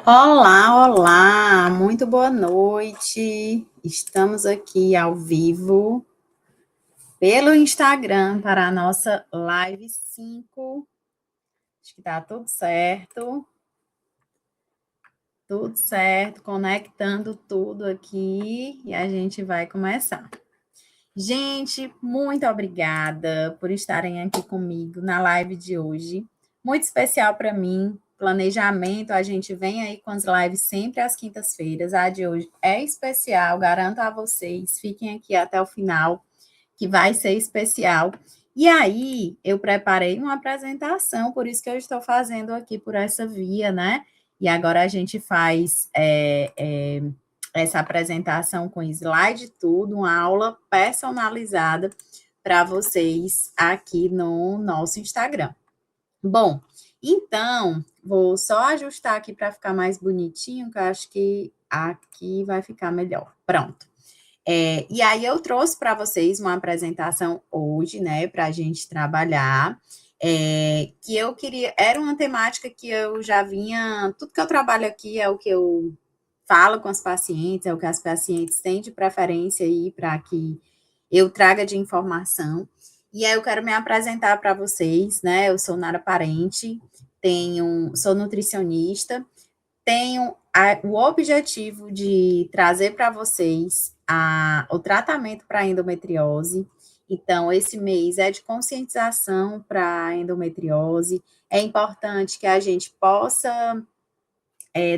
Olá, olá, muito boa noite. Estamos aqui ao vivo pelo Instagram para a nossa live 5. Acho que tá tudo certo, conectando tudo aqui e a gente vai começar. Gente, muito obrigada por estarem aqui comigo na live de hoje. Muito especial para mim. Planejamento, a gente vem aí com as lives sempre às quintas-feiras. A de hoje é especial, garanto a vocês. Fiquem aqui até o final, que vai ser especial. E aí, eu preparei uma apresentação, por isso que eu estou fazendo aqui por essa via, né? E agora a gente faz essa apresentação com slide e tudo, uma aula personalizada para vocês aqui no nosso Instagram. Bom, então, vou só ajustar aqui para ficar mais bonitinho, que eu acho que aqui vai ficar melhor. Pronto. E aí eu trouxe para vocês uma apresentação hoje, né, para a gente trabalhar, que eu queria, era uma temática que eu já vinha, tudo que eu trabalho aqui é o que eu falo com as pacientes, é o que as pacientes têm de preferência aí para que eu traga de informação. E aí eu quero me apresentar para vocês, né? Eu sou Nara Parente, sou nutricionista, tenho o objetivo de trazer para vocês o tratamento para endometriose. Então, esse mês é de conscientização para endometriose. É importante que a gente possa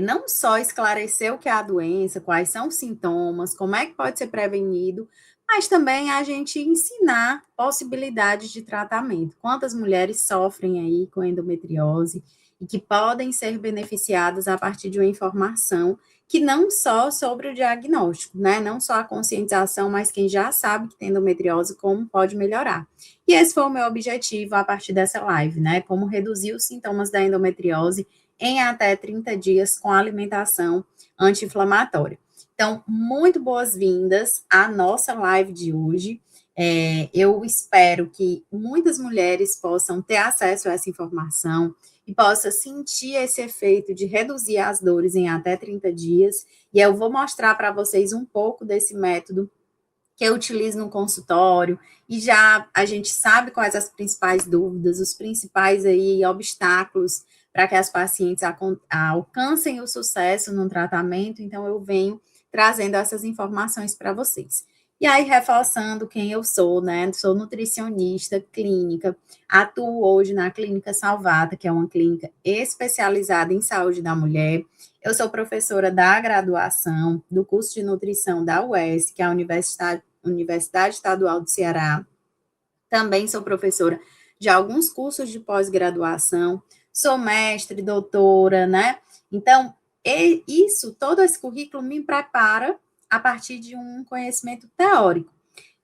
não só esclarecer o que é a doença, quais são os sintomas, como é que pode ser prevenido, mas também a gente ensinar possibilidades de tratamento. Quantas mulheres sofrem aí com endometriose e que podem ser beneficiadas a partir de uma informação que não só sobre o diagnóstico, né? Não só a conscientização, mas quem já sabe que tem endometriose, como pode melhorar. E esse foi o meu objetivo a partir dessa live, né? Como reduzir os sintomas da endometriose em até 30 dias com alimentação anti-inflamatória. Então, muito boas-vindas à nossa live de hoje. Eu espero que muitas mulheres possam ter acesso a essa informação e possa sentir esse efeito de reduzir as dores em até 30 dias. E eu vou mostrar para vocês um pouco desse método que eu utilizo no consultório, e já a gente sabe quais as principais dúvidas, os principais aí obstáculos para que as pacientes alcancem o sucesso no tratamento, então eu venho trazendo essas informações para vocês. E aí, reforçando quem eu sou, né? Sou nutricionista clínica, atuo hoje na Clínica Salvata, que é uma clínica especializada em saúde da mulher. Eu sou professora da graduação do curso de nutrição da UES, que é a Universidade Estadual do Ceará. Também sou professora de alguns cursos de pós-graduação, sou mestre, doutora, né? Então, todo esse currículo me prepara a partir de um conhecimento teórico.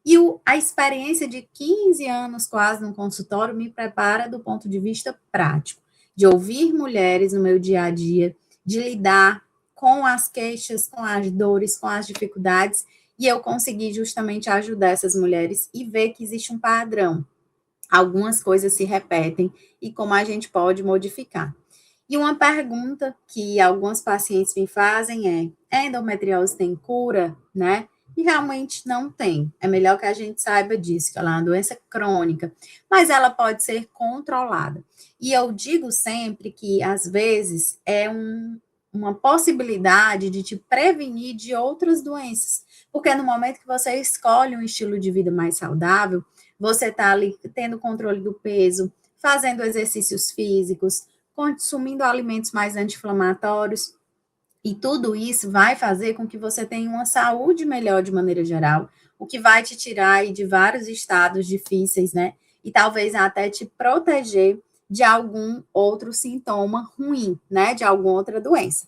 E a experiência de 15 anos quase no consultório me prepara do ponto de vista prático, de ouvir mulheres no meu dia a dia, de lidar com as queixas, com as dores, com as dificuldades, e eu consegui justamente ajudar essas mulheres e ver que existe um padrão. Algumas coisas se repetem e como a gente pode modificar. E uma pergunta que algumas pacientes me fazem é: a endometriose tem cura, né? E realmente não tem. É melhor que a gente saiba disso, que ela é uma doença crônica, mas ela pode ser controlada. E eu digo sempre que, às vezes, uma possibilidade de te prevenir de outras doenças. Porque no momento que você escolhe um estilo de vida mais saudável, você está ali tendo controle do peso, fazendo exercícios físicos, consumindo alimentos mais anti-inflamatórios, e tudo isso vai fazer com que você tenha uma saúde melhor de maneira geral, o que vai te tirar aí de vários estados difíceis, né? E talvez até te proteger de algum outro sintoma ruim, né? De alguma outra doença.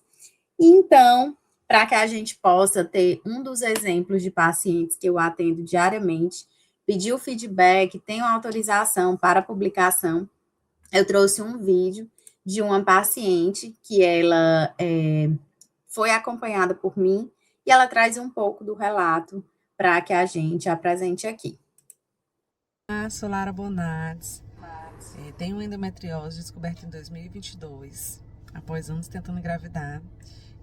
Então, para que a gente possa ter um dos exemplos de pacientes que eu atendo diariamente, pedir o feedback, tenho autorização para publicação, eu trouxe um vídeo de uma paciente que ela foi acompanhada por mim e ela traz um pouco do relato para que a gente apresente aqui. Sou Lara Bonades, tenho endometriose descoberta em 2022. após anos tentando engravidar.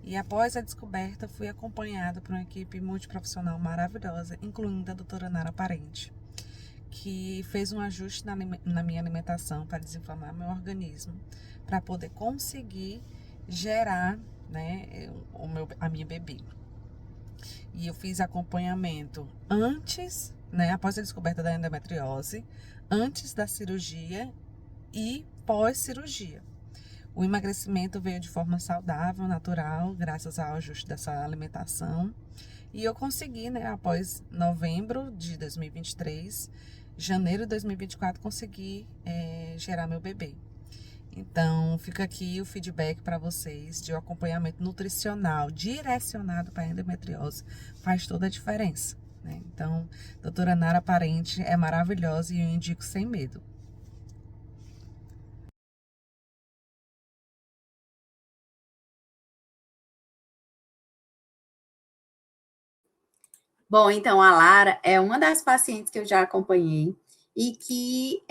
E após a descoberta, fui acompanhada por uma equipe multiprofissional maravilhosa, incluindo a doutora Nara Parente, que fez um ajuste na minha alimentação para desinflamar meu organismo, para poder conseguir gerar, né, a minha bebê. E eu fiz acompanhamento antes, né, após a descoberta da endometriose, antes da cirurgia e pós-cirurgia. O emagrecimento veio de forma saudável, natural, graças ao ajuste dessa alimentação. E eu consegui, né, após novembro de 2023, janeiro de 2024, consegui gerar meu bebê. Então, fica aqui o feedback para vocês de um acompanhamento nutricional direcionado para a endometriose. Faz toda a diferença, né? Então, doutora Nara Parente é maravilhosa e eu indico sem medo. Bom, então a Lara é uma das pacientes que eu já acompanhei e que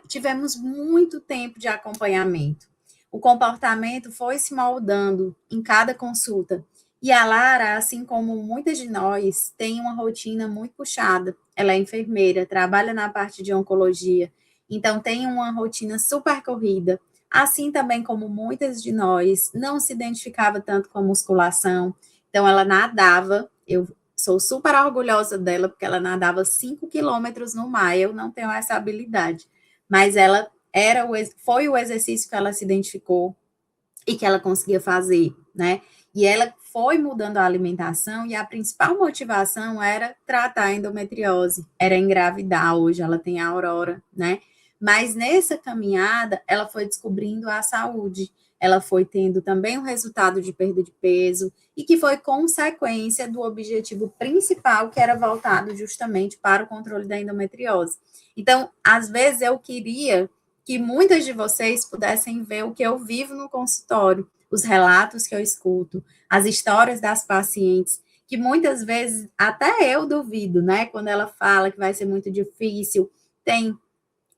tivemos muito tempo de acompanhamento. O comportamento foi se moldando em cada consulta. E a Lara, assim como muitas de nós, tem uma rotina muito puxada. Ela é enfermeira, trabalha na parte de oncologia, então tem uma rotina super corrida. Assim também como muitas de nós, não se identificava tanto com a musculação, então ela nadava. Eu sou super orgulhosa dela, porque ela nadava 5 quilômetros no mar. Eu não tenho essa habilidade. Mas ela foi o exercício que ela se identificou e que ela conseguia fazer, né? E ela foi mudando a alimentação e a principal motivação era tratar a endometriose, era engravidar. Hoje ela tem a Aurora, né? Mas nessa caminhada, ela foi descobrindo a saúde, ela foi tendo também um resultado de perda de peso e que foi consequência do objetivo principal, que era voltado justamente para o controle da endometriose. Então, às vezes eu queria que muitas de vocês pudessem ver o que eu vivo no consultório, os relatos que eu escuto, as histórias das pacientes, que muitas vezes até eu duvido, né? Quando ela fala que vai ser muito difícil, tem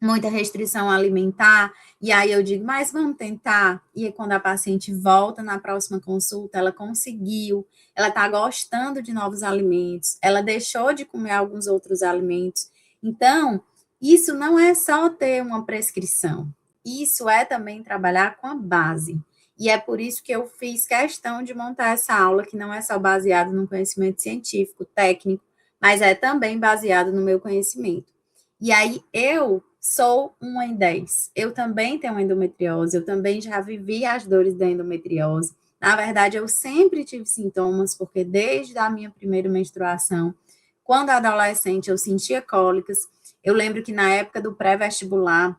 muita restrição alimentar, e aí eu digo, mas vamos tentar. E quando a paciente volta na próxima consulta, ela conseguiu, ela está gostando de novos alimentos, ela deixou de comer alguns outros alimentos. Então, isso não é só ter uma prescrição, isso é também trabalhar com a base. E é por isso que eu fiz questão de montar essa aula, que não é só baseado no conhecimento científico, técnico, mas é também baseado no meu conhecimento. E aí eu sou 1 em 10. Eu também tenho endometriose, eu também já vivi as dores da endometriose. Na verdade, eu sempre tive sintomas, porque desde a minha primeira menstruação, quando adolescente, eu sentia cólicas. Eu lembro que na época do pré-vestibular,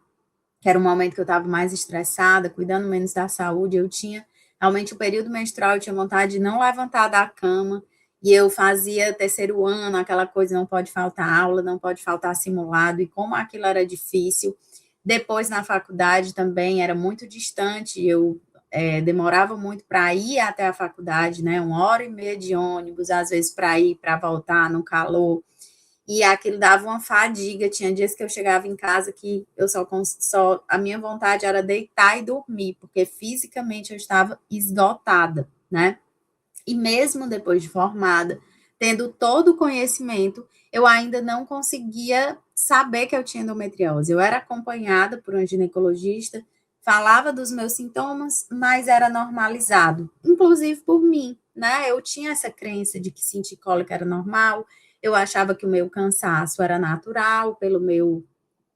que era um momento que eu estava mais estressada, cuidando menos da saúde, eu tinha realmente o período menstrual, eu tinha vontade de não levantar da cama, e eu fazia terceiro ano, aquela coisa, não pode faltar aula, não pode faltar simulado, e como aquilo era difícil. Depois, na faculdade também, era muito distante, eu demorava muito para ir até a faculdade, né, 1 hora e meia de ônibus, às vezes para ir, para voltar, no calor, e aquilo dava uma fadiga. Tinha dias que eu chegava em casa que eu só a minha vontade era deitar e dormir, porque fisicamente eu estava esgotada, né? E mesmo depois de formada, tendo todo o conhecimento, eu ainda não conseguia saber que eu tinha endometriose. Eu era acompanhada por um ginecologista, falava dos meus sintomas, mas era normalizado, inclusive por mim, né? Eu tinha essa crença de que sentir cólica era normal, eu achava que o meu cansaço era natural, pelo meu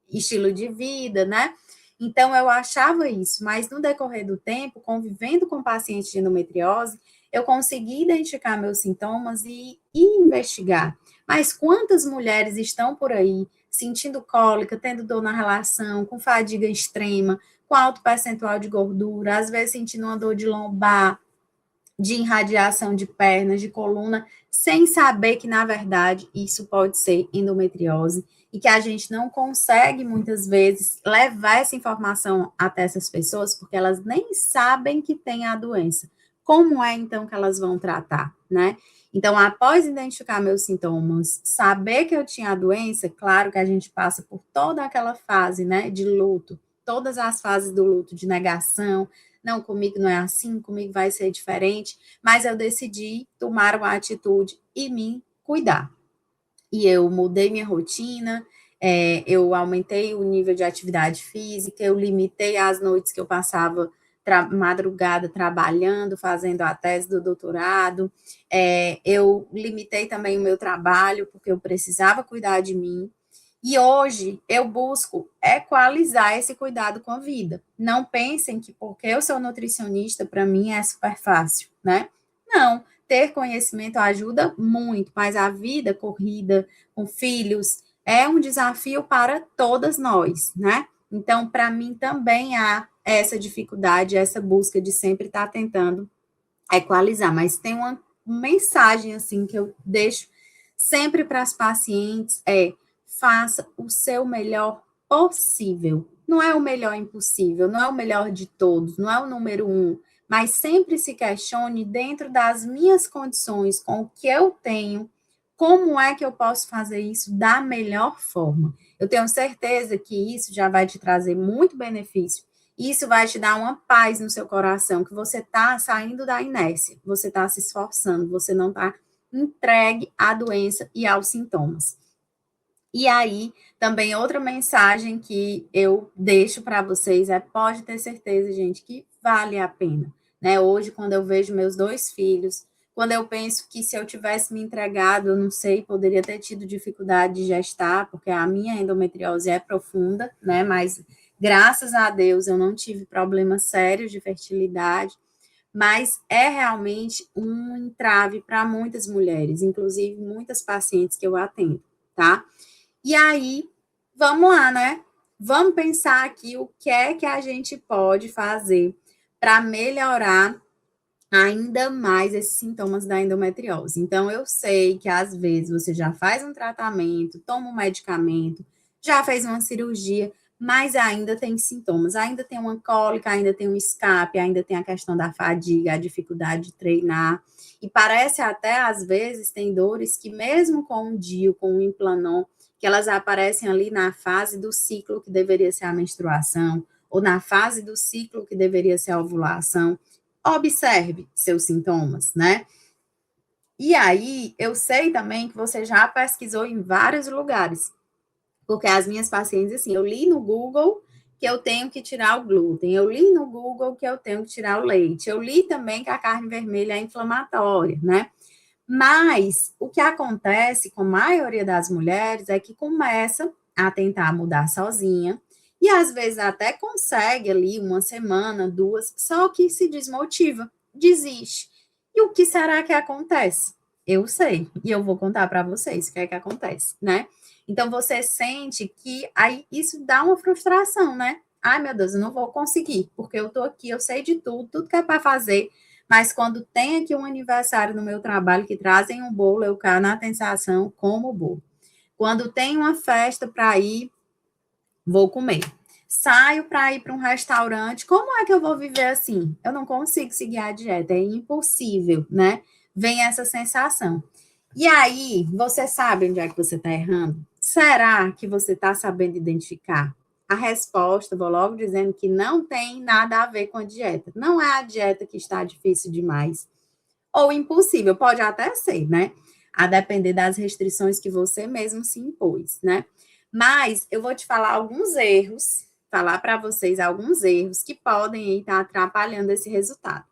estilo de vida, né? Então, eu achava isso, mas no decorrer do tempo, convivendo com pacientes de endometriose, eu consegui identificar meus sintomas e investigar. Mas quantas mulheres estão por aí sentindo cólica, tendo dor na relação, com fadiga extrema, com alto percentual de gordura, às vezes sentindo uma dor de lombar, de irradiação de pernas, de coluna, sem saber que, na verdade, isso pode ser endometriose e que a gente não consegue, muitas vezes, levar essa informação até essas pessoas porque elas nem sabem que tem a doença. Como é, então, que elas vão tratar, né? Então, após identificar meus sintomas, saber que eu tinha a doença, claro que a gente passa por toda aquela fase, né, de luto, todas as fases do luto, de negação, não, comigo não é assim, comigo vai ser diferente, mas eu decidi tomar uma atitude e me cuidar. E eu mudei minha rotina, eu aumentei o nível de atividade física, eu limitei as noites que eu passava madrugada trabalhando, fazendo a tese do doutorado, eu limitei também o meu trabalho, porque eu precisava cuidar de mim, e hoje eu busco equalizar esse cuidado com a vida. Não pensem que porque eu sou nutricionista, para mim é super fácil, né? Não, ter conhecimento ajuda muito, mas a vida corrida com filhos é um desafio para todas nós, né? Então, para mim também há essa dificuldade, essa busca de sempre estar tentando equalizar, mas tem uma mensagem assim que eu deixo sempre para as pacientes faça o seu melhor possível. Não é o melhor impossível, não é o melhor de todos, não é o número um, mas sempre se questione dentro das minhas condições, com o que eu tenho, como é que eu posso fazer isso da melhor forma. Eu tenho certeza que isso já vai te trazer muito benefício. Isso vai te dar uma paz no seu coração, que você está saindo da inércia, você está se esforçando, você não está entregue à doença e aos sintomas. E aí, também outra mensagem que eu deixo para vocês pode ter certeza, gente, que vale a pena, né? Hoje, quando eu vejo meus 2 filhos, quando eu penso que se eu tivesse me entregado, eu não sei, poderia ter tido dificuldade de gestar, porque a minha endometriose é profunda, né? Mas graças a Deus eu não tive problemas sérios de fertilidade, mas é realmente um entrave para muitas mulheres, inclusive muitas pacientes que eu atendo, tá? E aí, vamos lá, né? Vamos pensar aqui o que é que a gente pode fazer para melhorar ainda mais esses sintomas da endometriose. Então, eu sei que às vezes você já faz um tratamento, toma um medicamento, já fez uma cirurgia, mas ainda tem sintomas, ainda tem uma cólica, ainda tem um escape, ainda tem a questão da fadiga, a dificuldade de treinar. E parece até, às vezes, tem dores que mesmo com um DIU, com um Implanon, que elas aparecem ali na fase do ciclo que deveria ser a menstruação, ou na fase do ciclo que deveria ser a ovulação. Observe seus sintomas, né? E aí, eu sei também que você já pesquisou em vários lugares, porque as minhas pacientes, assim, eu li no Google que eu tenho que tirar o glúten, eu li no Google que eu tenho que tirar o leite, eu li também que a carne vermelha é inflamatória, né? Mas o que acontece com a maioria das mulheres é que começa a tentar mudar sozinha, e às vezes até consegue ali uma semana, 2, só que se desmotiva, desiste. E o que será que acontece? Eu sei, e eu vou contar para vocês o que é que acontece, né? Então você sente que aí isso dá uma frustração, né? Ai, meu Deus, eu não vou conseguir, porque eu tô aqui, eu sei de tudo, tudo que é para fazer, mas quando tem aqui um aniversário no meu trabalho que trazem um bolo, eu caio na tentação como o bolo. Quando tem uma festa para ir, vou comer. Saio para ir para um restaurante, como é que eu vou viver assim? Eu não consigo seguir a dieta, é impossível, né? Vem essa sensação. E aí, você sabe onde é que você está errando? Será que você está sabendo identificar? A resposta, vou logo dizendo que não tem nada a ver com a dieta. Não é a dieta que está difícil demais ou impossível, pode até ser, né? A depender das restrições que você mesmo se impôs, né? Mas eu vou te falar alguns erros, falar para vocês alguns erros que podem estar atrapalhando esse resultado.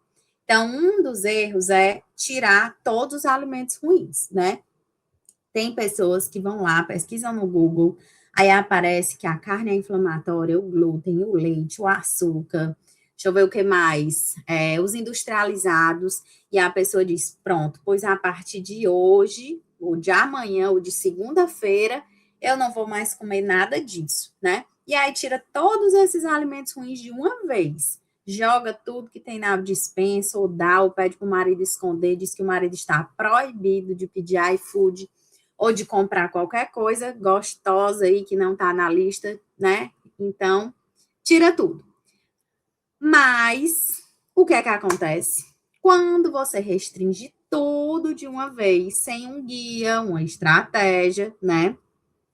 Então, um dos erros é tirar todos os alimentos ruins, né? Tem pessoas que vão lá, pesquisam no Google, aí aparece que a carne é inflamatória, o glúten, o leite, o açúcar, deixa eu ver o que mais, os industrializados, e a pessoa diz, pronto, pois a partir de hoje, ou de amanhã, ou de segunda-feira, eu não vou mais comer nada disso, né? E aí tira todos esses alimentos ruins de uma vez, joga tudo que tem na despensa, ou dá, ou pede para o marido esconder, diz que o marido está proibido de pedir iFood, ou de comprar qualquer coisa gostosa aí que não está na lista, né? Então, tira tudo. Mas o que é que acontece? Quando você restringe tudo de uma vez, sem um guia, uma estratégia, né?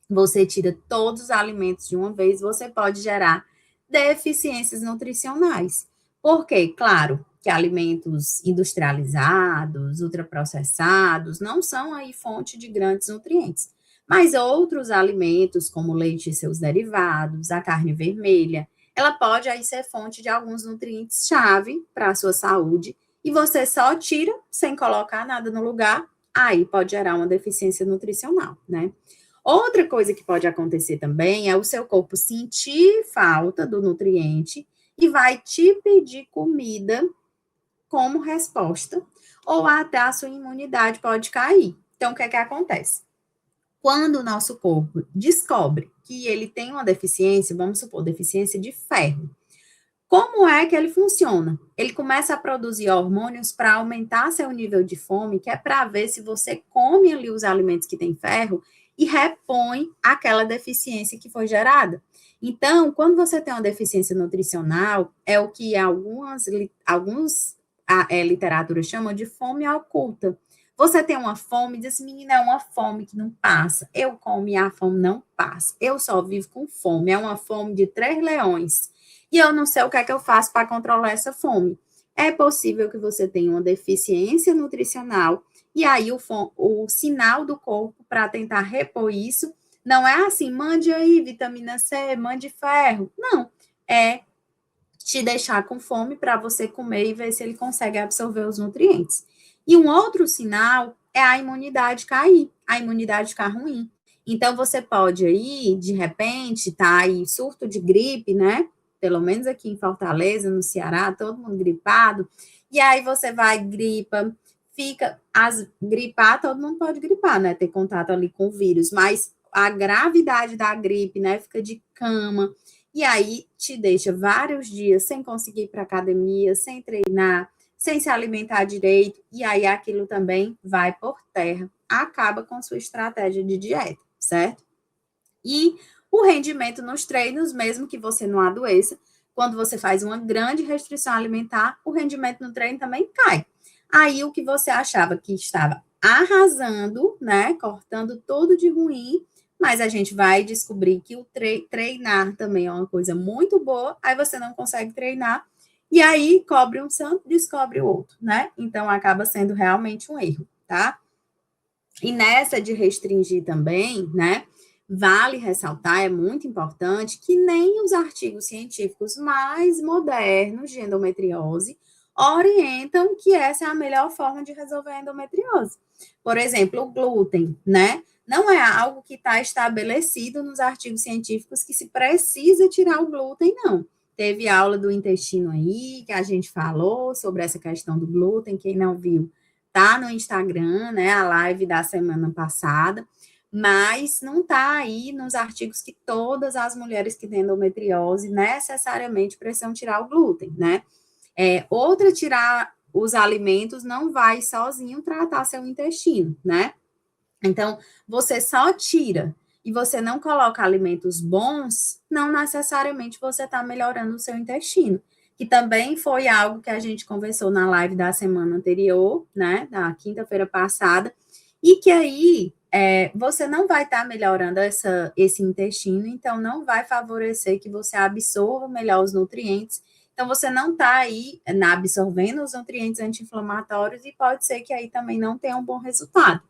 Você tira todos os alimentos de uma vez, você pode gerar deficiências nutricionais. Porque, claro, que alimentos industrializados, ultraprocessados, não são aí fonte de grandes nutrientes. Mas outros alimentos, como o leite e seus derivados, a carne vermelha, ela pode aí ser fonte de alguns nutrientes-chave para a sua saúde, e você só tira sem colocar nada no lugar, aí pode gerar uma deficiência nutricional, né? Outra coisa que pode acontecer também é o seu corpo sentir falta do nutriente e vai te pedir comida como resposta, ou até a sua imunidade pode cair. Então, o que é que acontece? Quando o nosso corpo descobre que ele tem uma deficiência, vamos supor, deficiência de ferro, como é que ele funciona? Ele começa a produzir hormônios para aumentar seu nível de fome, que é para ver se você come ali os alimentos que têm ferro e repõe aquela deficiência que foi gerada. Então, quando você tem uma deficiência nutricional, é o que algumas literaturas chamam de fome oculta. Você tem uma fome, diz assim, menina, é uma fome que não passa. Eu como e a fome não passa. Eu só vivo com fome. É uma fome de 3 leões. E eu não sei o que é que eu faço para controlar essa fome. É possível que você tenha uma deficiência nutricional, e aí o sinal do corpo para tentar repor isso não é assim, mande aí vitamina C, mande ferro. Não, é te deixar com fome para você comer e ver se ele consegue absorver os nutrientes. E um outro sinal é a imunidade cair, a imunidade ficar ruim. Então, você pode aí, de repente, tá aí surto de gripe, né? Pelo menos aqui em Fortaleza, no Ceará, todo mundo gripado. E aí você vai, gripa, gripar, todo mundo pode gripar, né? Ter contato ali com o vírus, mas a gravidade da gripe, né? Fica de cama, e aí te deixa vários dias sem conseguir ir para academia, sem treinar, sem se alimentar direito, e aí aquilo também vai por terra, acaba com sua estratégia de dieta, certo? E o rendimento nos treinos, mesmo que você não adoeça, quando você faz uma grande restrição alimentar, o rendimento no treino também cai. Aí o que você achava que estava arrasando, né, cortando tudo de ruim, mas a gente vai descobrir que o treinar também é uma coisa muito boa, aí você não consegue treinar, e aí cobre um santo, descobre o outro, né? Então acaba sendo realmente um erro, tá? E nessa de restringir também, né? Vale ressaltar, é muito importante, que nem os artigos científicos mais modernos de endometriose orientam que essa é a melhor forma de resolver a endometriose. Por exemplo, o glúten, né? Não é algo que está estabelecido nos artigos científicos que se precisa tirar o glúten, não. Teve aula do intestino aí, que a gente falou sobre essa questão do glúten, quem não viu, tá no Instagram, né, a live da semana passada, mas não tá aí nos artigos que todas as mulheres que têm endometriose necessariamente precisam tirar o glúten, né? Outra, tirar os alimentos não vai sozinho tratar seu intestino, né? Então, você só tira e você não coloca alimentos bons, não necessariamente você está melhorando o seu intestino, que também foi algo que a gente conversou na live da semana anterior, né, da quinta-feira passada, e que aí você não vai estar melhorando esse intestino, então não vai favorecer que você absorva melhor os nutrientes. Então, você não está aí absorvendo os nutrientes anti-inflamatórios e pode ser que aí também não tenha um bom resultado.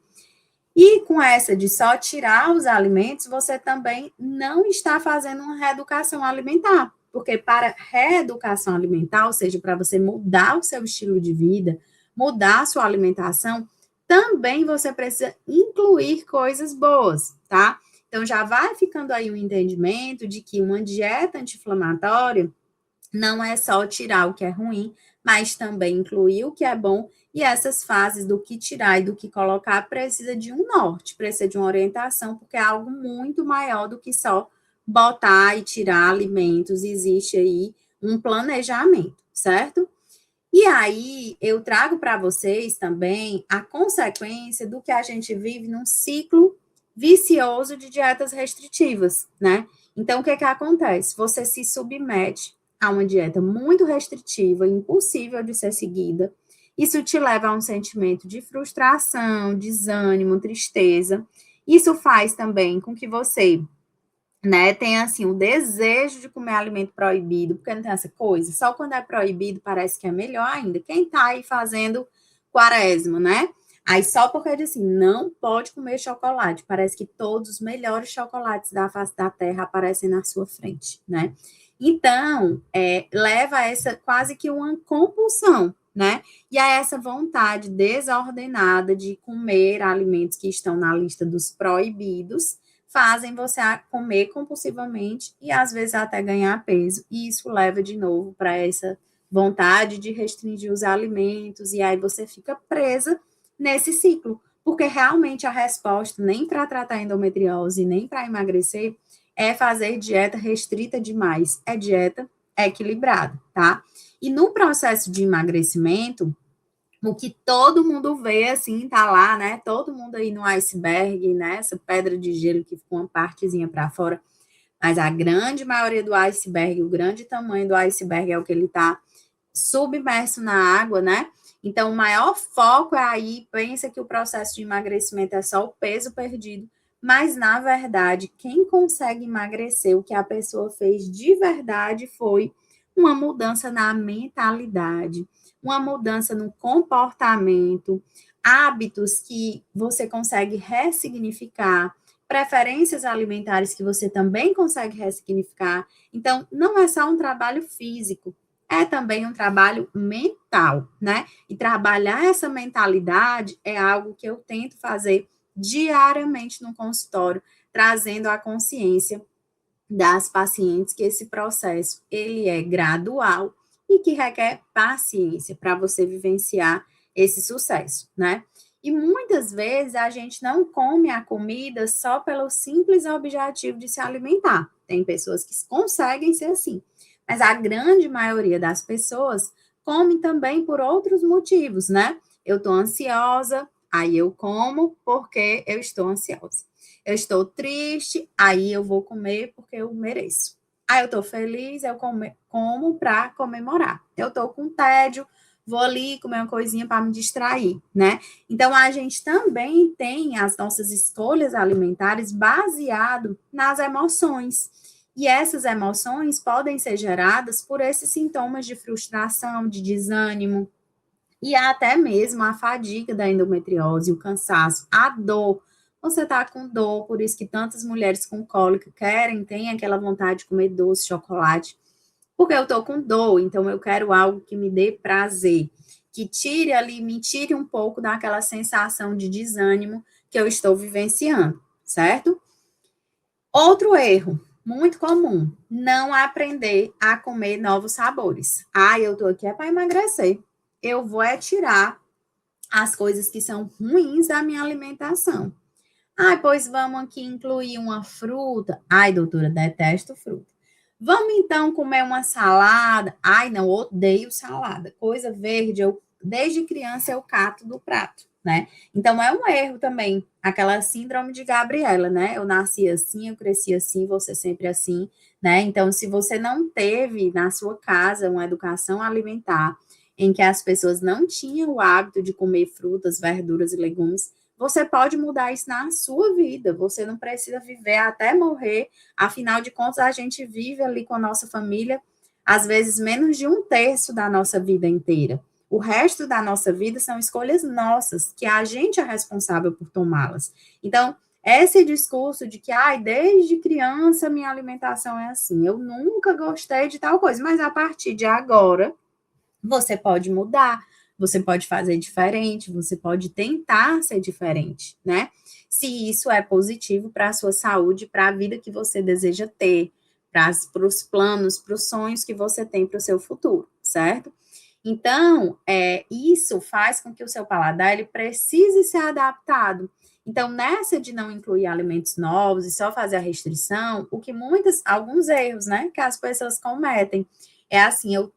E com essa de só tirar os alimentos, você também não está fazendo uma reeducação alimentar, porque para reeducação alimentar, ou seja, para você mudar o seu estilo de vida, mudar a sua alimentação, também você precisa incluir coisas boas, tá? Então já vai ficando aí um entendimento de que uma dieta anti-inflamatória não é só tirar o que é ruim, mas também incluir o que é bom, e essas fases do que tirar e do que colocar precisa de um norte, precisa de uma orientação, porque é algo muito maior do que só botar e tirar alimentos, existe aí um planejamento, certo? E aí eu trago para vocês também a consequência do que a gente vive num ciclo vicioso de dietas restritivas, né? Então, o que que acontece? Você se submete a uma dieta muito restritiva, impossível de ser seguida. Isso te leva a um sentimento de frustração, desânimo, tristeza. Isso faz também com que você né, tem assim o desejo de comer alimento proibido, porque não tem essa coisa. Só quando é proibido parece que é melhor ainda. Quem tá aí fazendo quaresma, né? Aí só porque diz assim, não pode comer chocolate. Parece que todos os melhores chocolates da face da terra aparecem na sua frente, né? Então, leva a essa quase que uma compulsão, né? E a essa vontade desordenada de comer alimentos que estão na lista dos proibidos, fazem você comer compulsivamente e às vezes até ganhar peso. E isso leva de novo para essa vontade de restringir os alimentos, e aí você fica presa nesse ciclo, porque realmente a resposta nem para tratar endometriose, nem para emagrecer, é fazer dieta restrita demais, é dieta equilibrada, tá? E no processo de emagrecimento, o que todo mundo vê, assim, tá lá, né? Todo mundo aí no iceberg, né? Essa pedra de gelo que ficou uma partezinha para fora, mas a grande maioria do iceberg, o grande tamanho do iceberg é o que ele tá submerso na água, né? Então, o maior foco é aí, pensa que o processo de emagrecimento é só o peso perdido, mas, na verdade, quem consegue emagrecer, o que a pessoa fez de verdade foi uma mudança na mentalidade, uma mudança no comportamento, hábitos que você consegue ressignificar, preferências alimentares que você também consegue ressignificar. Então, não é só um trabalho físico, é também um trabalho mental, né? E trabalhar essa mentalidade é algo que eu tento fazer diariamente no consultório, trazendo a consciência das pacientes que esse processo ele é gradual e que requer paciência para você vivenciar esse sucesso, né? E muitas vezes a gente não come a comida só pelo simples objetivo de se alimentar. Tem pessoas que conseguem ser assim, mas a grande maioria das pessoas come também por outros motivos, né? Eu estou ansiosa, aí eu como porque eu estou ansiosa. Eu estou triste, aí eu vou comer porque eu mereço. Aí eu estou feliz, eu como para comemorar. Eu estou com tédio, vou ali comer uma coisinha para me distrair, né? Então a gente também tem as nossas escolhas alimentares baseado nas emoções. E essas emoções podem ser geradas por esses sintomas de frustração, de desânimo, e até mesmo a fadiga da endometriose, o cansaço, a dor. Você está com dor, por isso que tantas mulheres com cólica têm aquela vontade de comer doce, chocolate, porque eu estou com dor, então eu quero algo que me dê prazer, que tire ali, me tire um pouco daquela sensação de desânimo que eu estou vivenciando, certo? Outro erro muito comum, não aprender a comer novos sabores. Ah, eu tô aqui é para emagrecer. Eu vou tirar as coisas que são ruins da minha alimentação. Ai, pois vamos aqui incluir uma fruta. Ai, doutora, detesto fruta. Vamos então comer uma salada. Ai, não, odeio salada. Coisa verde, eu desde criança eu cato do prato, né? Então é um erro também, aquela síndrome de Gabriela, né? Eu nasci assim, eu cresci assim, você sempre assim, né? Então, se você não teve na sua casa uma educação alimentar em que as pessoas não tinham o hábito de comer frutas, verduras e legumes, você pode mudar isso na sua vida. Você não precisa viver até morrer. Afinal de contas, a gente vive ali com a nossa família, às vezes menos de um terço da nossa vida inteira. O resto da nossa vida são escolhas nossas, que a gente é responsável por tomá-las. Então, esse discurso de que, ai, desde criança minha alimentação é assim, eu nunca gostei de tal coisa, mas a partir de agora, você pode mudar, você pode fazer diferente, você pode tentar ser diferente, né? Se isso é positivo para a sua saúde, para a vida que você deseja ter, para os planos, para os sonhos que você tem para o seu futuro, certo? Então, isso faz com que o seu paladar ele precise ser adaptado. Então, nessa de não incluir alimentos novos e só fazer a restrição, o que alguns erros, né, que as pessoas cometem é assim, eu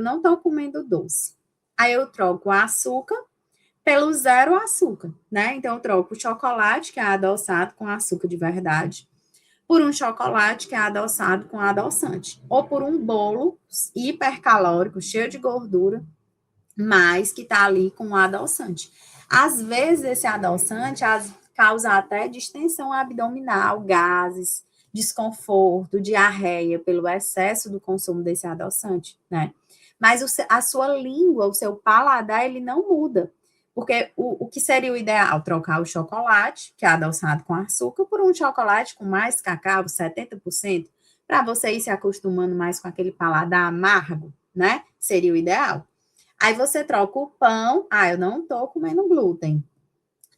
não estou comendo doce. Aí eu troco o açúcar pelo zero açúcar, né? Então eu troco o chocolate, que é adoçado com açúcar de verdade, por um chocolate que é adoçado com adoçante, ou por um bolo hipercalórico, cheio de gordura, mas que está ali com adoçante. Às vezes esse adoçante causa até distensão abdominal, gases, desconforto, diarreia pelo excesso do consumo desse adoçante, né? Mas a sua língua, o seu paladar, ele não muda. Porque o que seria o ideal? Trocar o chocolate, que é adoçado com açúcar, por um chocolate com mais cacau, 70%, para você ir se acostumando mais com aquele paladar amargo, né? Seria o ideal. Aí você troca o pão, eu não estou comendo glúten.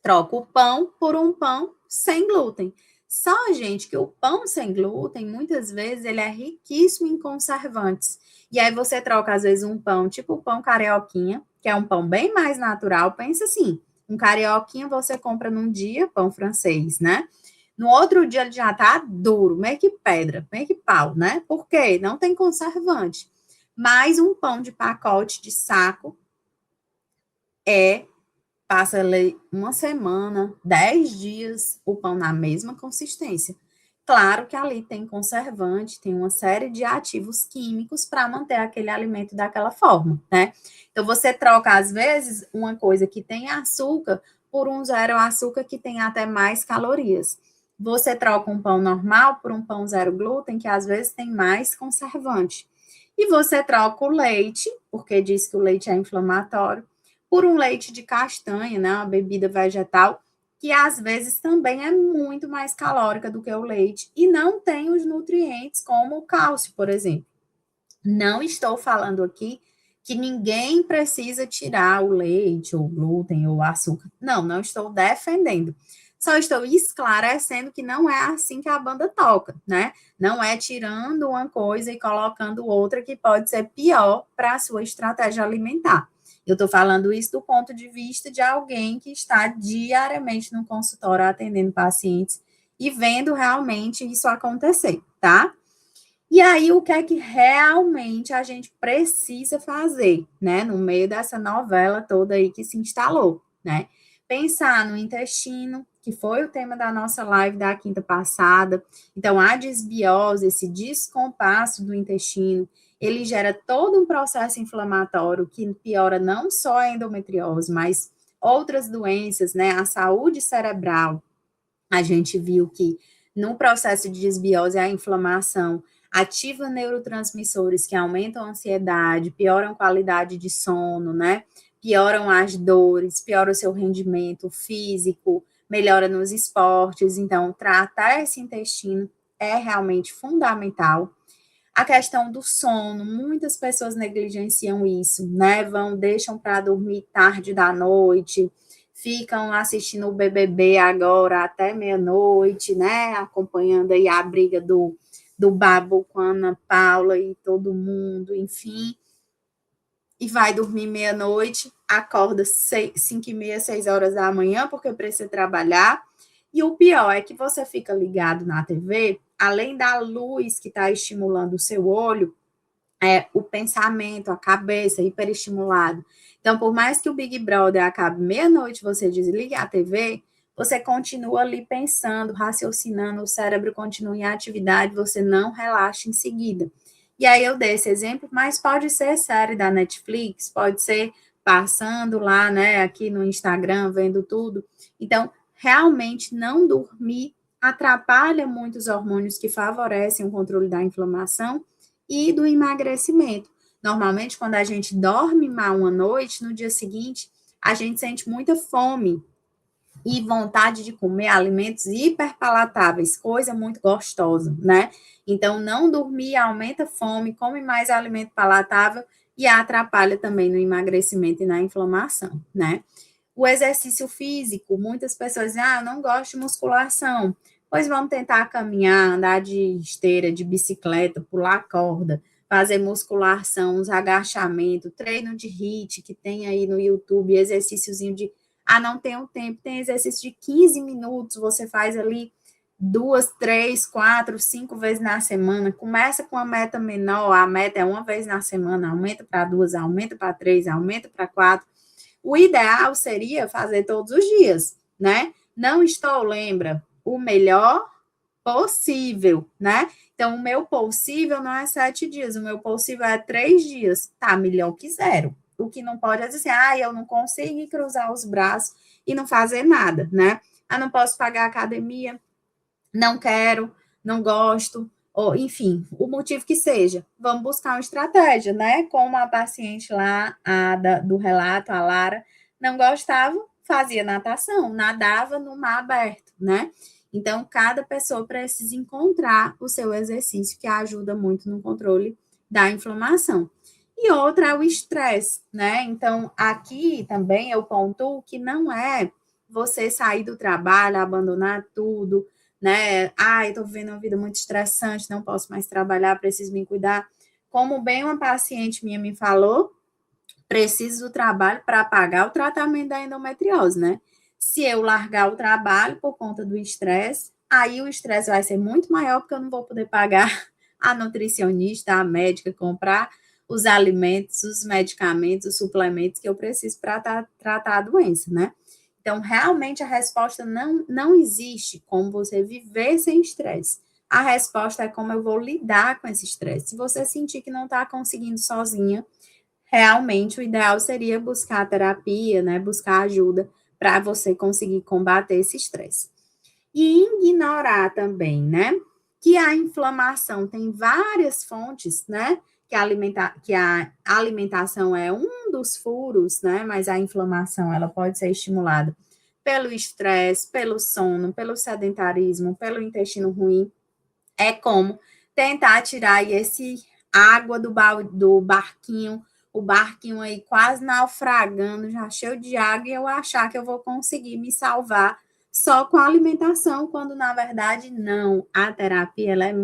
Troca o pão por um pão sem glúten. Só, gente, que o pão sem glúten, muitas vezes, ele é riquíssimo em conservantes. E aí você troca, às vezes, um pão, tipo o pão carioquinha, que é um pão bem mais natural. Pensa assim, um carioquinha você compra num dia, pão francês, né? No outro dia ele já tá duro, meio que pedra, meio que pau, né? Por quê? Não tem conservante. Mas um pão de pacote de saco passa ali uma semana, 10 dias, o pão na mesma consistência. Claro que ali tem conservante, tem uma série de ativos químicos para manter aquele alimento daquela forma, né? Então, você troca, às vezes, uma coisa que tem açúcar por um zero açúcar que tem até mais calorias. Você troca um pão normal por um pão zero glúten, que às vezes tem mais conservante. E você troca o leite, porque diz que o leite é inflamatório, por um leite de castanha, né, uma bebida vegetal, que às vezes também é muito mais calórica do que o leite e não tem os nutrientes como o cálcio, por exemplo. Não estou falando aqui que ninguém precisa tirar o leite, ou o glúten, ou o açúcar. Não, não estou defendendo. Só estou esclarecendo que não é assim que a banda toca, né? Não é tirando uma coisa e colocando outra que pode ser pior para a sua estratégia alimentar. Eu estou falando isso do ponto de vista de alguém que está diariamente no consultório atendendo pacientes e vendo realmente isso acontecer, tá? E aí, o que é que realmente a gente precisa fazer, né? No meio dessa novela toda aí que se instalou, né? Pensar no intestino, que foi o tema da nossa live da quinta passada. Então, a desbiose, esse descompasso do intestino, ele gera todo um processo inflamatório que piora não só a endometriose, mas outras doenças, né? A saúde cerebral. A gente viu que no processo de desbiose, a inflamação ativa neurotransmissores que aumentam a ansiedade, pioram a qualidade de sono, né? Pioram as dores, piora o seu rendimento físico, melhora nos esportes. Então, tratar esse intestino é realmente fundamental. A questão do sono, muitas pessoas negligenciam isso, né? Deixam para dormir tarde da noite, ficam assistindo o BBB agora até meia-noite, né? Acompanhando aí a briga do Babu com a Ana Paula e todo mundo, enfim. E vai dormir meia-noite, acorda 5h30, 6 horas da manhã, porque precisa trabalhar. E o pior é que você fica ligado na TV, além da luz que está estimulando o seu olho, o pensamento, a cabeça hiperestimulado. Então, por mais que o Big Brother acabe meia-noite, você desligue a TV, você continua ali pensando, raciocinando, o cérebro continua em atividade, você não relaxa em seguida. E aí eu dei esse exemplo, mas pode ser série da Netflix, pode ser passando lá, né, aqui no Instagram, vendo tudo. Então, realmente não dormir atrapalha muito os hormônios que favorecem o controle da inflamação e do emagrecimento. Normalmente, quando a gente dorme mal uma noite, no dia seguinte, a gente sente muita fome e vontade de comer alimentos hiperpalatáveis, coisa muito gostosa, né? Então, não dormir aumenta a fome, come mais alimento palatável e atrapalha também no emagrecimento e na inflamação, né? O exercício físico, muitas pessoas dizem, eu não gosto de musculação. Pois vamos tentar caminhar, andar de esteira, de bicicleta, pular corda, fazer musculação, uns agachamentos, treino de HIIT, que tem aí no YouTube, exercíciozinho de, não tenho tempo, tem exercício de 15 minutos, você faz ali 2, 3, 4, 5 vezes na semana, começa com a meta menor, a meta é uma vez na semana, aumenta para 2, aumenta para 3, aumenta para 4. O ideal seria fazer todos os dias, né? Não estou, lembra, o melhor possível, né? Então, o meu possível não é 7 dias, o meu possível é 3 dias, tá? Melhor que zero. O que não pode é dizer assim, eu não consigo cruzar os braços e não fazer nada, né? Não posso pagar academia, não quero, não gosto, ou enfim, o motivo que seja. Vamos buscar uma estratégia, né? Como a paciente lá, do relato, a Lara, não gostava, fazia natação, nadava no mar aberto, né? Então, cada pessoa precisa encontrar o seu exercício que ajuda muito no controle da inflamação. E outra é o estresse, né? Então, aqui também eu pontuo que não é você sair do trabalho, abandonar tudo, né? Eu tô vivendo uma vida muito estressante, não posso mais trabalhar, preciso me cuidar. Como bem uma paciente minha me falou, preciso do trabalho para pagar o tratamento da endometriose, né? Se eu largar o trabalho por conta do estresse, aí o estresse vai ser muito maior, porque eu não vou poder pagar a nutricionista, a médica, comprar os alimentos, os medicamentos, os suplementos que eu preciso para tratar a doença, né? Então, realmente, a resposta não existe como você viver sem estresse. A resposta é como eu vou lidar com esse estresse. Se você sentir que não está conseguindo sozinha, realmente o ideal seria buscar terapia, né? Buscar ajuda para você conseguir combater esse estresse. E ignorar também, né? Que a inflamação tem várias fontes, né? Que a alimentação é um dos furos, né? Mas a inflamação ela pode ser estimulada pelo estresse, pelo sono, pelo sedentarismo, pelo intestino ruim. É como tentar tirar esse água do barquinho, o barquinho aí quase naufragando, já cheio de água, e eu achar que eu vou conseguir me salvar só com a alimentação, quando na verdade não. A terapia ela é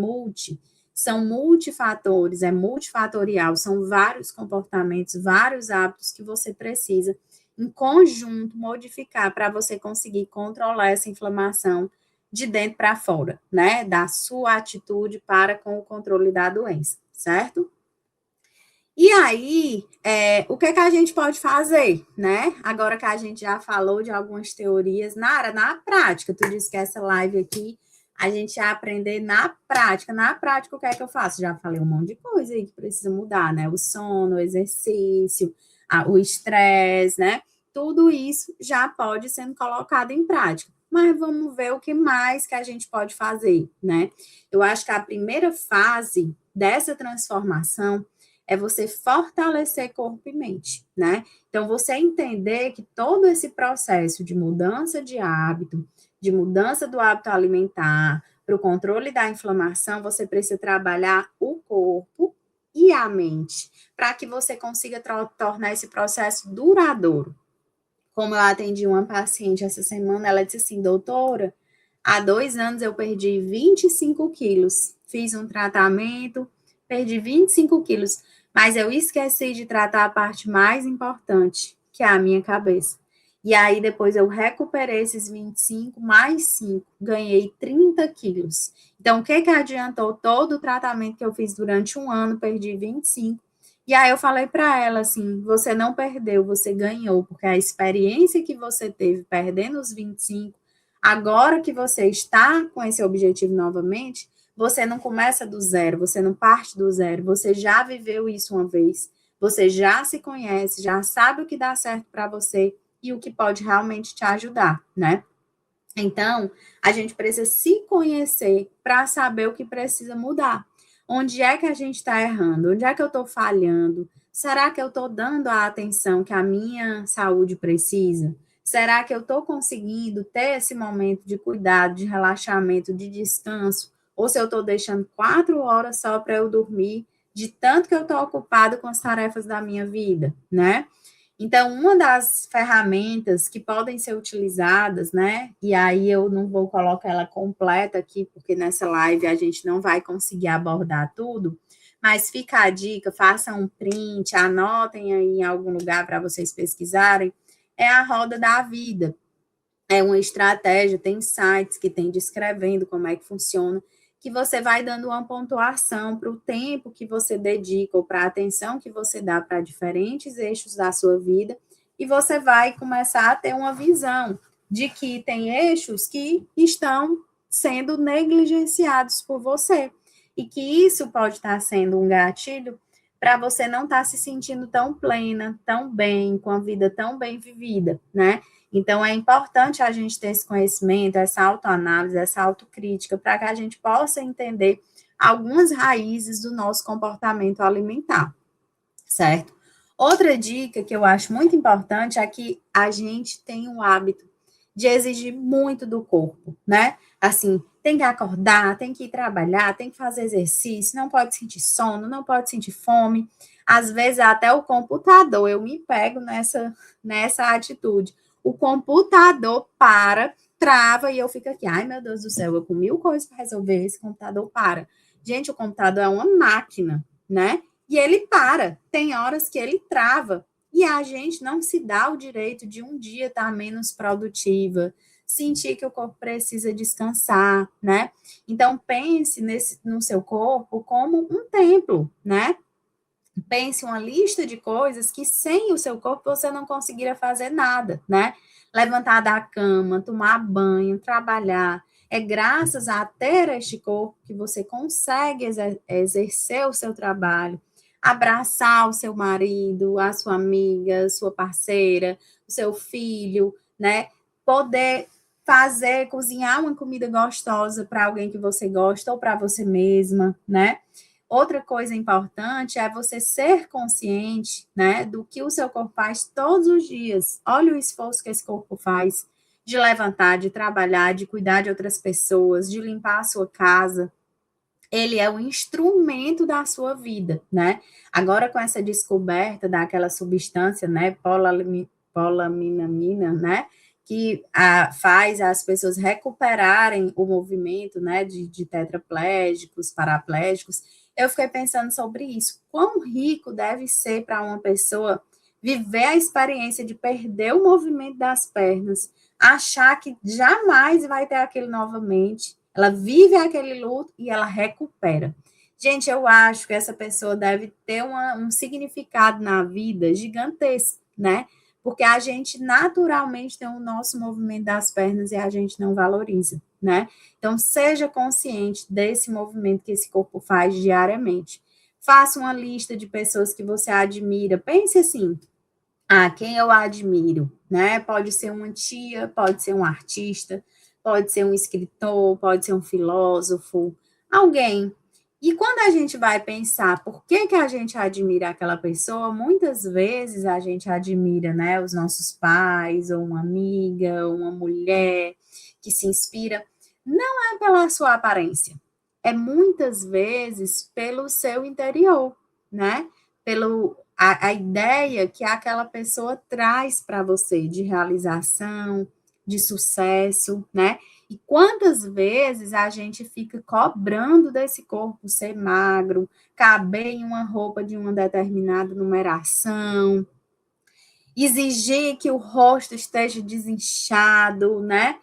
são multifatores, é multifatorial, são vários comportamentos, vários hábitos que você precisa em conjunto modificar para você conseguir controlar essa inflamação de dentro para fora, né? Da sua atitude para com o controle da doença, certo? E aí, o que a gente pode fazer, né? Agora que a gente já falou de algumas teorias, na prática, tu disse que essa live aqui, a gente vai aprender na prática. Na prática, o que é que eu faço? Já falei um monte de coisa aí que precisa mudar, né? O sono, o exercício, o estresse, né? Tudo isso já pode sendo colocado em prática. Mas vamos ver o que mais que a gente pode fazer, né? Eu acho que a primeira fase dessa transformação é você fortalecer corpo e mente, né? Então, você entender que todo esse processo de mudança de hábito, de mudança do hábito alimentar, para o controle da inflamação, você precisa trabalhar o corpo e a mente, para que você consiga tornar esse processo duradouro. Como eu atendi uma paciente essa semana, ela disse assim, doutora, há 2 anos eu perdi 25 quilos, fiz um tratamento, perdi 25 quilos, mas eu esqueci de tratar a parte mais importante, que é a minha cabeça. E aí depois eu recuperei esses 25 mais 5, ganhei 30 quilos. Então, o que adiantou todo o tratamento que eu fiz durante 1 ano, perdi 25. E aí eu falei para ela assim, você não perdeu, você ganhou, porque a experiência que você teve perdendo os 25, agora que você está com esse objetivo novamente, você não começa do zero, você não parte do zero, você já viveu isso uma vez, você já se conhece, já sabe o que dá certo para você e o que pode realmente te ajudar, né? Então, a gente precisa se conhecer para saber o que precisa mudar. Onde é que a gente está errando? Onde é que eu estou falhando? Será que eu estou dando a atenção que a minha saúde precisa? Será que eu estou conseguindo ter esse momento de cuidado, de relaxamento, de descanso? Ou se eu estou deixando 4 horas só para eu dormir, de tanto que eu estou ocupado com as tarefas da minha vida, né? Então, uma das ferramentas que podem ser utilizadas, né? E aí eu não vou colocar ela completa aqui, porque nessa live a gente não vai conseguir abordar tudo, mas fica a dica, façam um print, anotem aí em algum lugar para vocês pesquisarem, é a roda da vida. É uma estratégia, tem sites que tem descrevendo como é que funciona, que você vai dando uma pontuação para o tempo que você dedica ou para a atenção que você dá para diferentes eixos da sua vida, e você vai começar a ter uma visão de que tem eixos que estão sendo negligenciados por você, e que isso pode estar sendo um gatilho para você não estar se sentindo tão plena, tão bem, com a vida tão bem vivida, né? Então, é importante a gente ter esse conhecimento, essa autoanálise, essa autocrítica, para que a gente possa entender algumas raízes do nosso comportamento alimentar, certo? Outra dica que eu acho muito importante é que a gente tem o hábito de exigir muito do corpo, né? Assim, tem que acordar, tem que ir trabalhar, tem que fazer exercício, não pode sentir sono, não pode sentir fome. Às vezes, até o computador, eu me pego nessa atitude. O computador para, trava e eu fico aqui, ai meu Deus do céu, eu com mil coisas para resolver, esse computador para. Gente, o computador é uma máquina, né? E ele para, tem horas que ele trava. E a gente não se dá o direito de um dia estar menos produtiva, sentir que o corpo precisa descansar, né? Então, pense no seu corpo como um templo, né? Pense uma lista de coisas que sem o seu corpo você não conseguiria fazer nada, né? Levantar da cama, tomar banho, trabalhar. É graças a ter este corpo que você consegue exercer o seu trabalho, abraçar o seu marido, a sua amiga, sua parceira, o seu filho, né? Poder fazer, cozinhar uma comida gostosa para alguém que você gosta ou para você mesma, né? Outra coisa importante é você ser consciente, né, do que o seu corpo faz todos os dias. Olha o esforço que esse corpo faz de levantar, de trabalhar, de cuidar de outras pessoas, de limpar a sua casa. Ele é um instrumento da sua vida, né? Agora, com essa descoberta daquela substância, né, polaminamina, né, que faz as pessoas recuperarem o movimento, né, de tetraplégicos, paraplégicos, eu fiquei pensando sobre isso. Quão rico deve ser para uma pessoa viver a experiência de perder o movimento das pernas, achar que jamais vai ter aquilo novamente, ela vive aquele luto e ela recupera. Gente, eu acho que essa pessoa deve ter um significado na vida gigantesco, né? Porque a gente naturalmente tem o nosso movimento das pernas e a gente não valoriza, né? Então, seja consciente desse movimento que esse corpo faz diariamente. Faça uma lista de pessoas que você admira. Pense assim, quem eu admiro, né? Pode ser uma tia, pode ser um artista, pode ser um escritor, pode ser um filósofo, alguém. E quando a gente vai pensar por que a gente admira aquela pessoa, muitas vezes a gente admira, né, os nossos pais, ou uma amiga, ou uma mulher que se inspira, não é pela sua aparência, é muitas vezes pelo seu interior, né? Pelo a ideia que aquela pessoa traz para você de realização, de sucesso, né? E quantas vezes a gente fica cobrando desse corpo ser magro, caber em uma roupa de uma determinada numeração, exigir que o rosto esteja desinchado, né?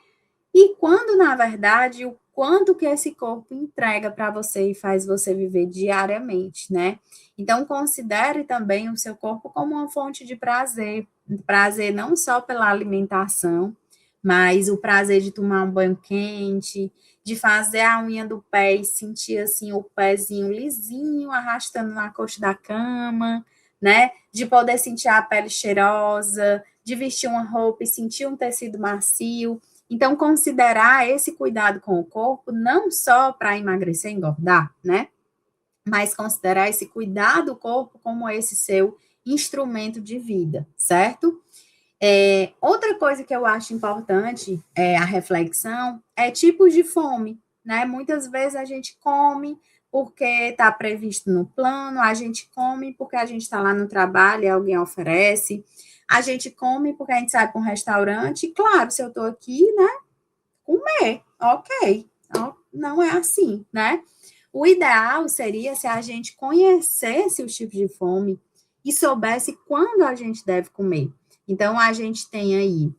E quando, na verdade, o quanto que esse corpo entrega para você e faz você viver diariamente, né? Então, considere também o seu corpo como uma fonte de prazer. Prazer não só pela alimentação, mas o prazer de tomar um banho quente, de fazer a unha do pé e sentir, assim, o pezinho lisinho, arrastando na coxa da cama, né? De poder sentir a pele cheirosa, de vestir uma roupa e sentir um tecido macio. Então, considerar esse cuidado com o corpo não só para emagrecer e engordar, né? Mas considerar esse cuidado do corpo como esse seu instrumento de vida, certo? Outra coisa que eu acho importante a reflexão é tipos de fome, né? Muitas vezes a gente come porque está previsto no plano, a gente come porque a gente está lá no trabalho e alguém oferece, a gente come porque a gente sai para um restaurante, e claro, se eu estou aqui, né, comer, ok, não é assim, né? O ideal seria se a gente conhecesse os tipos de fome e soubesse quando a gente deve comer. Então, a gente tem aí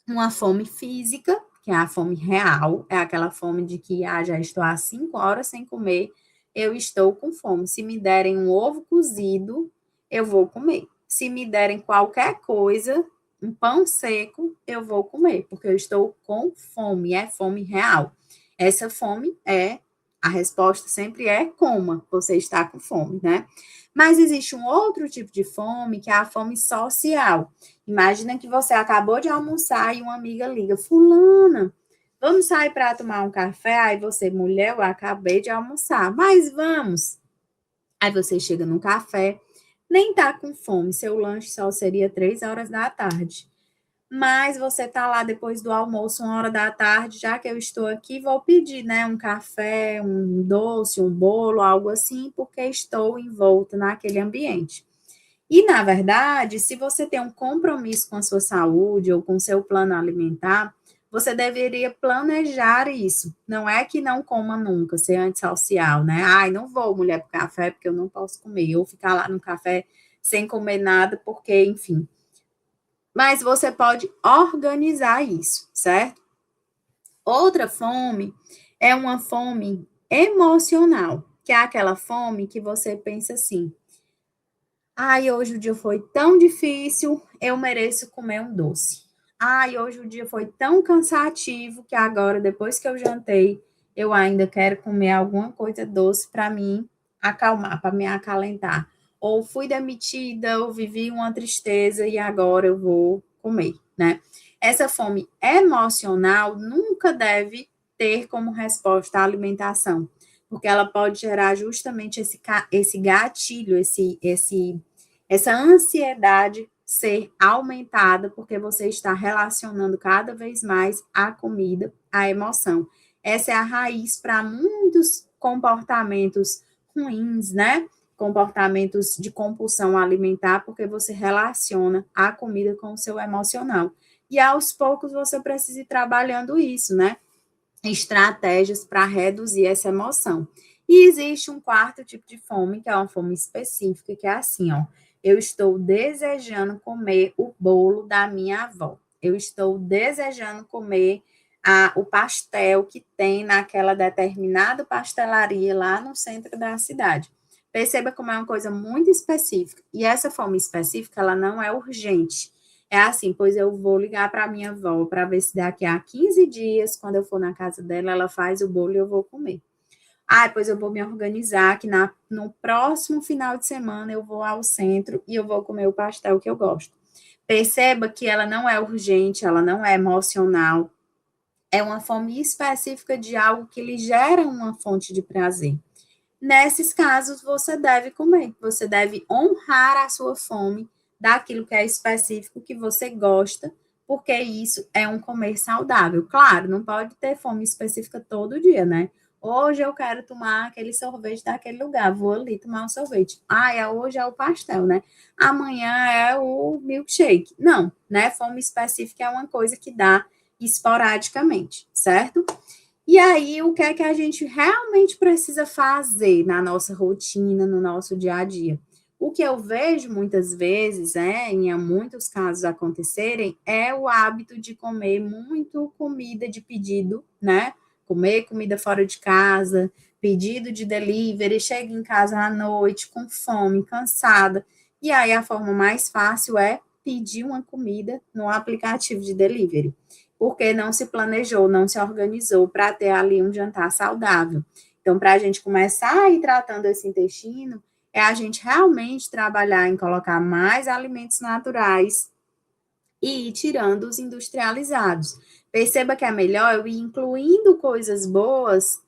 uma fome física, que é a fome real, é aquela fome de que já estou há 5 horas sem comer, eu estou com fome. Se me derem um ovo cozido, eu vou comer. Se me derem qualquer coisa, um pão seco, eu vou comer, porque eu estou com fome, é fome real. Essa fome é A resposta sempre é coma, você está com fome, né? Mas existe um outro tipo de fome, que é a fome social. Imagina que você acabou de almoçar e uma amiga liga, fulana, vamos sair para tomar um café? Aí você, mulher, eu acabei de almoçar, mas vamos. Aí você chega no café, nem tá com fome, seu lanche só seria 3 horas da tarde. Mas você tá lá depois do almoço, 1 hora da tarde, já que eu estou aqui, vou pedir, né, um café, um doce, um bolo, algo assim, porque estou envolta naquele ambiente. E, na verdade, se você tem um compromisso com a sua saúde ou com o seu plano alimentar, você deveria planejar isso. Não é que não coma nunca, ser antissocial, né? Ai, não vou, mulher, para café, porque eu não posso comer. Ou ficar lá no café sem comer nada, porque, enfim. Mas você pode organizar isso, certo? Outra fome é uma fome emocional, que é aquela fome que você pensa assim: ai, hoje o dia foi tão difícil, eu mereço comer um doce. Ai, hoje o dia foi tão cansativo que agora, depois que eu jantei, eu ainda quero comer alguma coisa doce para mim acalmar, para me acalentar. Ou fui demitida, ou vivi uma tristeza e agora eu vou comer, né? Essa fome emocional nunca deve ter como resposta a alimentação, porque ela pode gerar justamente esse gatilho, essa ansiedade ser aumentada, porque você está relacionando cada vez mais a comida à emoção. Essa é a raiz para muitos comportamentos ruins, né? Comportamentos de compulsão alimentar, porque você relaciona a comida com o seu emocional. E aos poucos você precisa ir trabalhando isso, né? Estratégias para reduzir essa emoção. E existe um quarto tipo de fome, que é uma fome específica, que é assim, ó. Eu estou desejando comer o bolo da minha avó. Eu estou desejando comer o pastel que tem naquela determinada pastelaria lá no centro da cidade. Perceba como é uma coisa muito específica. E essa fome específica, ela não é urgente. É assim, pois eu vou ligar para minha avó para ver se daqui a 15 dias, quando eu for na casa dela, ela faz o bolo e eu vou comer. Ah, pois eu vou me organizar que no próximo final de semana eu vou ao centro e eu vou comer o pastel que eu gosto. Perceba que ela não é urgente, ela não é emocional, é uma fome específica de algo que lhe gera uma fonte de prazer. Nesses casos, você deve comer, você deve honrar a sua fome daquilo que é específico que você gosta, porque isso é um comer saudável. Claro, não pode ter fome específica todo dia, né? Hoje eu quero tomar aquele sorvete daquele lugar, vou ali tomar um sorvete. Ah, hoje é o pastel, né? Amanhã é o milkshake. Não, né? Fome específica é uma coisa que dá esporadicamente, certo? E aí, o que é que a gente realmente precisa fazer na nossa rotina, no nosso dia a dia? O que eu vejo muitas vezes, em muitos casos acontecerem, é o hábito de comer muito comida de pedido, né? Comer comida fora de casa, pedido de delivery, chega em casa à noite com fome, cansada. E aí a forma mais fácil é pedir uma comida no aplicativo de delivery, porque não se planejou, não se organizou para ter ali um jantar saudável. Então, para a gente começar a ir tratando esse intestino, é a gente realmente trabalhar em colocar mais alimentos naturais e ir tirando os industrializados. Perceba que é melhor eu ir incluindo coisas boas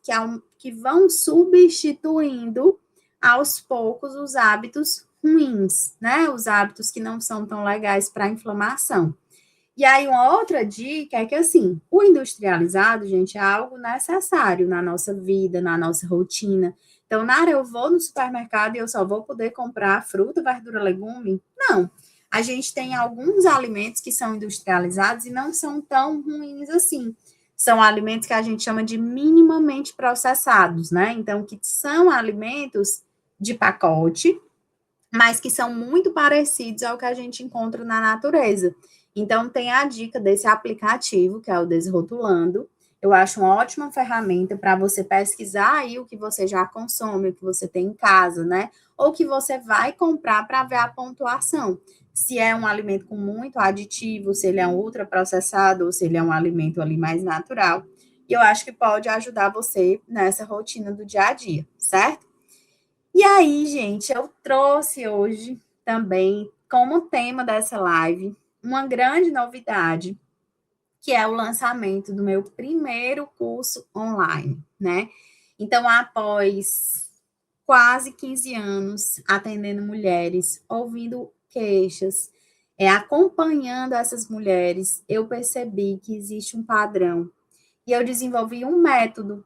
que vão substituindo aos poucos os hábitos ruins, né? Os hábitos que não são tão legais para a inflamação. E aí, uma outra dica é que, assim, o industrializado, gente, é algo necessário na nossa vida, na nossa rotina. Então, Nara, eu vou no supermercado e eu só vou poder comprar fruta, verdura, legume? Não. A gente tem alguns alimentos que são industrializados e não são tão ruins assim. São alimentos que a gente chama de minimamente processados, né? Então, que são alimentos de pacote, mas que são muito parecidos ao que a gente encontra na natureza. Então, tem a dica desse aplicativo, que é o Desrotulando. Eu acho uma ótima ferramenta para você pesquisar aí o que você já consome, o que você tem em casa, né? Ou que você vai comprar para ver a pontuação. Se é um alimento com muito aditivo, se ele é um ultraprocessado, ou se ele é um alimento ali mais natural. e eu acho que pode ajudar você nessa rotina do dia a dia, certo? E aí, gente, eu trouxe hoje também, como tema dessa live, uma grande novidade, que é o lançamento do meu primeiro curso online, né? Então, após quase 15 anos atendendo mulheres, ouvindo queixas, acompanhando essas mulheres, eu percebi que existe um padrão. E eu desenvolvi um método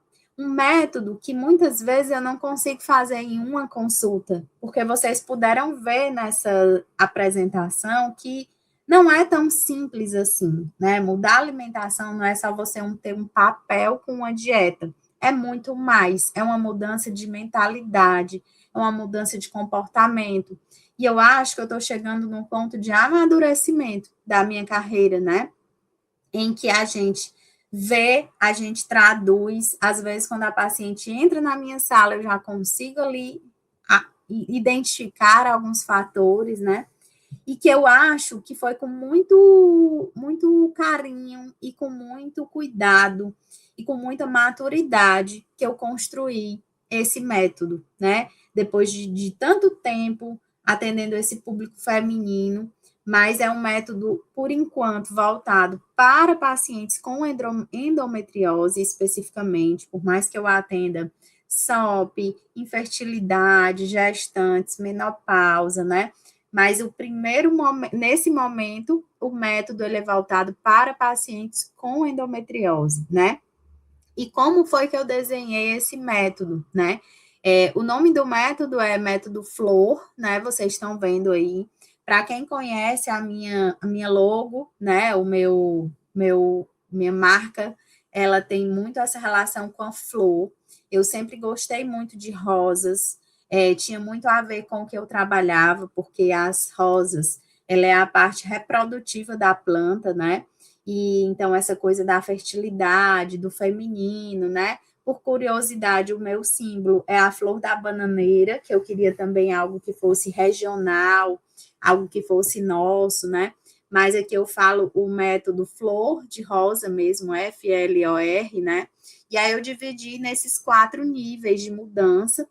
que muitas vezes eu não consigo fazer em uma consulta, porque vocês puderam ver nessa apresentação que não é tão simples assim, né? Mudar a alimentação não é só você ter um papel com uma dieta, é muito mais, é uma mudança de mentalidade, é uma mudança de comportamento. E eu acho que eu estou chegando num ponto de amadurecimento da minha carreira, né? Em que a gente vê, a gente traduz, às vezes quando a paciente entra na minha sala, eu já consigo ali identificar alguns fatores, né? E que eu acho que foi com muito carinho e com muito cuidado e com muita maturidade que eu construí esse método, né? Depois de tanto tempo atendendo esse público feminino, mas é um método, por enquanto, voltado para pacientes com endometriose especificamente, por mais que eu atenda SOP, infertilidade, gestantes, menopausa, né? Mas o primeiro nesse momento, o método ele é voltado para pacientes com endometriose, né? E como foi que eu desenhei esse método, né? O nome do método é método Flor, né? Vocês estão vendo aí. Para quem conhece a minha logo, né? Minha marca, ela tem muito essa relação com a flor. Eu sempre gostei muito de rosas. Tinha muito a ver com o que eu trabalhava, porque as rosas, ela é a parte reprodutiva da planta, né? E então essa coisa da fertilidade, do feminino, né? Por curiosidade, o meu símbolo é a flor da bananeira, que eu queria também algo que fosse regional, algo que fosse nosso, né? Mas aqui eu falo o método flor de rosa mesmo, FLOR, né? E aí eu dividi nesses 4 níveis de mudança,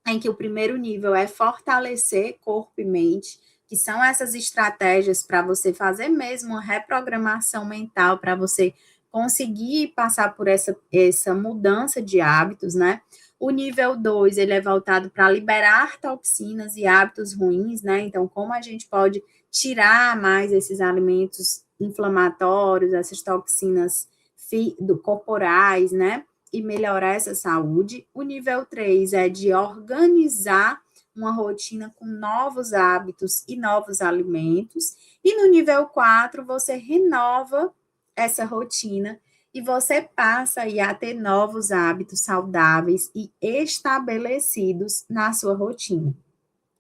em que o primeiro nível é fortalecer corpo e mente, que são essas estratégias para você fazer mesmo uma reprogramação mental, para você conseguir passar por essa mudança de hábitos, né? O nível 2, ele é voltado para liberar toxinas e hábitos ruins, né? Então, como a gente pode tirar mais esses alimentos inflamatórios, essas toxinas corporais, né? E melhorar essa saúde. O nível 3 é de organizar uma rotina com novos hábitos e novos alimentos. E no nível 4, você renova essa rotina e você passa aí a ter novos hábitos saudáveis e estabelecidos na sua rotina.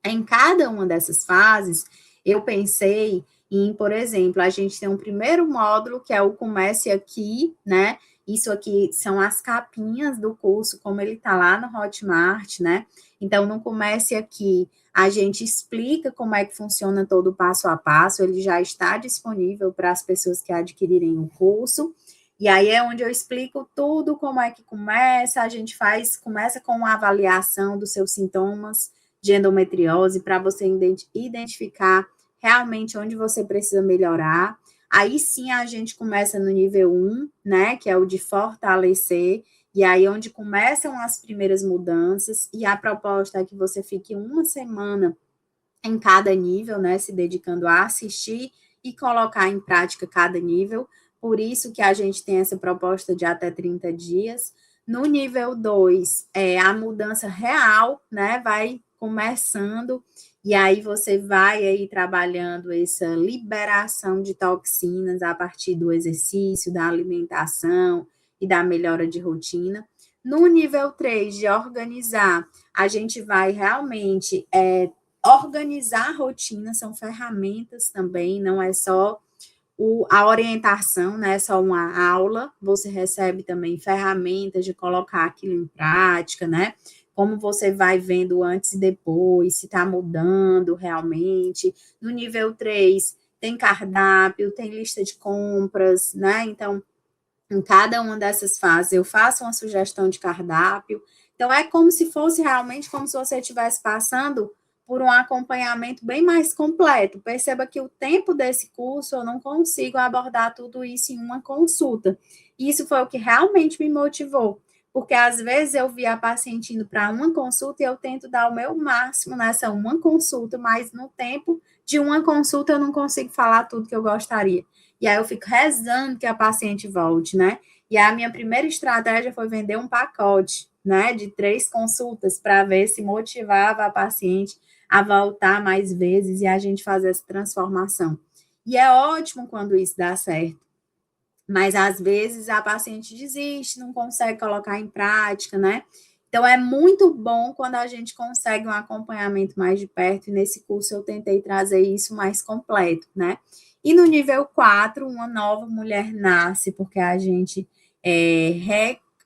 Em cada uma dessas fases, eu pensei em, por exemplo, a gente tem um primeiro módulo, que é o Comece Aqui, né? Isso aqui são as capinhas do curso, como ele está lá no Hotmart, né? Então, no Comece Aqui, a gente explica como é que funciona todo o passo a passo, ele já está disponível para as pessoas que adquirirem o curso. E aí é onde eu explico tudo, como é que começa, a gente começa com uma avaliação dos seus sintomas de endometriose, para você identificar realmente onde você precisa melhorar. Aí sim a gente começa no nível 1, né, que é o de fortalecer, e aí onde começam as primeiras mudanças, e a proposta é que você fique uma semana em cada nível, né, se dedicando a assistir e colocar em prática cada nível. Por isso que a gente tem essa proposta de até 30 dias. No nível 2, a mudança real, né, vai começando, e aí você vai aí trabalhando essa liberação de toxinas a partir do exercício, da alimentação e da melhora de rotina. No nível 3, de organizar, a gente vai realmente organizar a rotina, são ferramentas também, não é só a orientação, não é só uma aula, você recebe também ferramentas de colocar aquilo em prática, né? Como você vai vendo antes e depois, se está mudando realmente. No nível 3, tem cardápio, tem lista de compras, né? Então, Em cada uma dessas fases, eu faço uma sugestão de cardápio. Então, é como se fosse realmente como se você estivesse passando por um acompanhamento bem mais completo. Perceba que o tempo desse curso eu não consigo abordar tudo isso em uma consulta. Isso foi o que realmente me motivou, porque às vezes eu vi a paciente indo para uma consulta e eu tento dar o meu máximo nessa uma consulta, mas no tempo de uma consulta eu não consigo falar tudo que eu gostaria. E aí eu fico rezando que a paciente volte, né? E a minha primeira estratégia foi vender um pacote, né, de 3 consultas para ver se motivava a paciente a voltar mais vezes e a gente fazer essa transformação. E é ótimo quando isso dá certo, mas às vezes a paciente desiste, não consegue colocar em prática, né? Então é muito bom quando a gente consegue um acompanhamento mais de perto, e nesse curso eu tentei trazer isso mais completo, né? E no nível 4, uma nova mulher nasce, porque a gente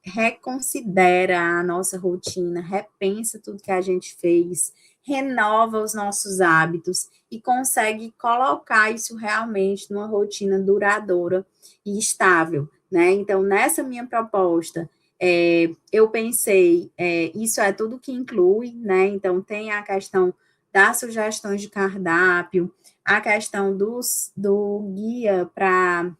reconsidera a nossa rotina, repensa tudo que a gente fez, renova os nossos hábitos e consegue colocar isso realmente numa rotina duradoura e estável, né? Então, nessa minha proposta, eu pensei, isso é tudo que inclui, né? Então, tem a questão das sugestões de cardápio, a questão do guia para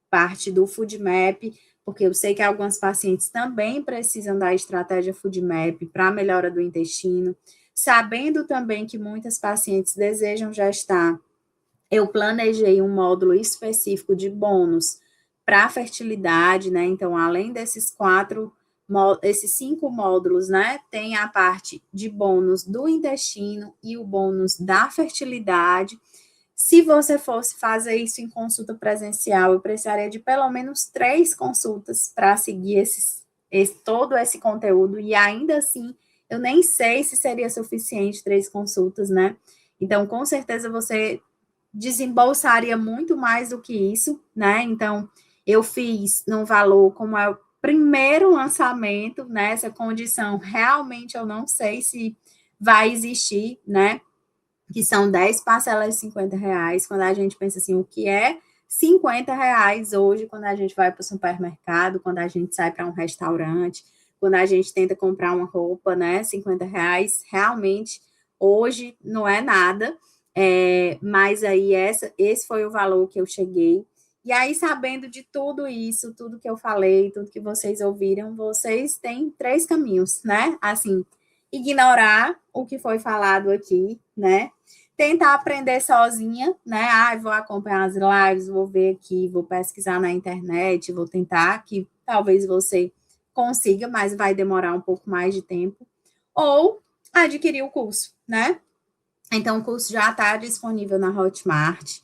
parte do Food Map, porque eu sei que algumas pacientes também precisam da estratégia Food Map para a melhora do intestino, sabendo também que muitas pacientes desejam gestar, eu planejei um módulo específico de bônus para a fertilidade, né? Então, além esses 5 módulos, né? Tem a parte de bônus do intestino e o bônus da fertilidade. Se você fosse fazer isso em consulta presencial, eu precisaria de pelo menos 3 consultas para seguir todo esse conteúdo, e ainda assim, eu nem sei se seria suficiente 3 consultas, né? Então, com certeza, você desembolsaria muito mais do que isso, né? Então, eu fiz num valor como é o primeiro lançamento, né? Essa condição realmente eu não sei se vai existir, né? Que são 10 parcelas de R$ 50, quando a gente pensa assim, o que é R$ 50 hoje, quando a gente vai para o supermercado, quando a gente sai para um restaurante, quando a gente tenta comprar uma roupa, né? R$ 50 realmente hoje não é nada, mas aí esse foi o valor que eu cheguei. E aí, sabendo de tudo isso, tudo que eu falei, tudo que vocês ouviram, vocês têm 3 caminhos, né? Assim, ignorar o que foi falado aqui, né? Tentar aprender sozinha, né? Vou acompanhar as lives, vou ver aqui, vou pesquisar na internet, vou tentar, que talvez você consiga, mas vai demorar um pouco mais de tempo. Ou adquirir o curso, né? Então, o curso já está disponível na Hotmart.